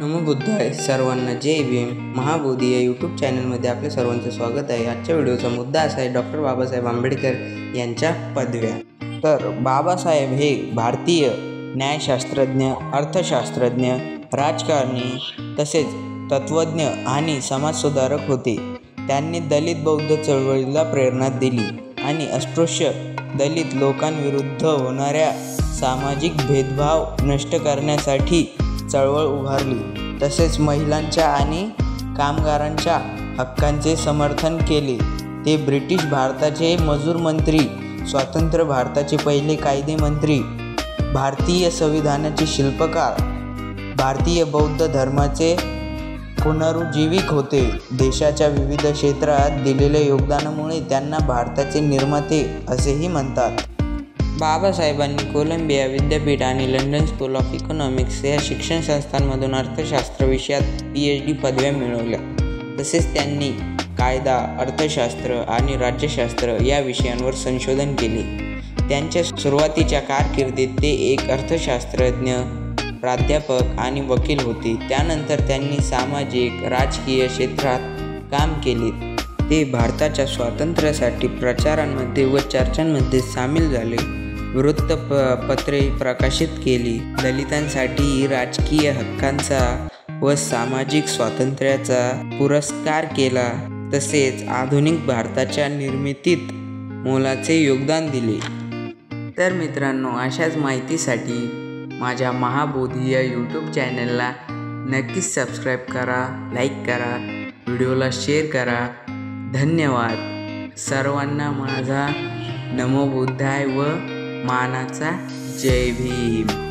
नमो बुद्धाय. सर्वांना जय भीम. महाबोधी या यूट्यूब चॅनलमध्ये आपल्या सर्वांचं स्वागत आहे. आजच्या व्हिडिओचा मुद्दा असा आहे, डॉक्टर बाबासाहेब आंबेडकर यांच्या पदव्या. तर बाबासाहेब हे भारतीय न्यायशास्त्रज्ञ, अर्थशास्त्रज्ञ, राजकारणी तसेच तत्त्वज्ञ आणि समाजसुधारक होते. त्यांनी दलित बौद्ध चळवळीला प्रेरणा दिली आणि अस्पृश्य दलित लोकांविरुद्ध होणाऱ्या सामाजिक भेदभाव नष्ट करण्यासाठी चळवळ उभारली. तसेच महिलांच्या आणि कामगारांच्या हक्कांचे समर्थन केले. ते ब्रिटिश भारताचे मजूर मंत्री, स्वतंत्र भारताचे पहिले कायदेमंत्री, भारतीय संविधानाचे शिल्पकार, भारतीय बौद्ध धर्माचे पुनरुज्जीविक होते. देशाच्या विविध क्षेत्रात दिलेल्या योगदानामुळे त्यांना भारताचे निर्माते असेही म्हणतात. बाबासाहेबांनी कोलंबिया विद्यापीठ आणि लंडन स्कूल ऑफ इकॉनॉमिक्स या शिक्षण संस्थांमधून अर्थशास्त्र विषयात PhD पदव्या मिळवल्या. तसेच त्यांनी कायदा, अर्थशास्त्र आणि राज्यशास्त्र या विषयांवर संशोधन केले. त्यांच्या सुरुवातीच्या कारकिर्दीत ते एक अर्थशास्त्रज्ञ, प्राध्यापक आणि वकील होते. त्यानंतर त्यांनी सामाजिक, राजकीय क्षेत्रात काम केले. ते भारताच्या स्वातंत्र्यासाठी प्रचारांमध्ये व चर्चांमध्ये सामील झाले. वृत्तपत्रे प्रकाशित केली. दलितांसाठी राजकीय हक्कांचा व सामाजिक स्वातंत्र्याचा पुरस्कार केला. तसेच आधुनिक भारताच्या निर्मितीत मोलाचे योगदान दिले. तर मित्रांनो, अशाच माहितीसाठी माझ्या महाबोधी या यूट्यूब चॅनलला नक्कीच सबस्क्राईब करा, लाईक करा, व्हिडिओला शेअर करा. धन्यवाद. सर्वांना माझा नमो बुद्धाय व मानाचा जय भीम.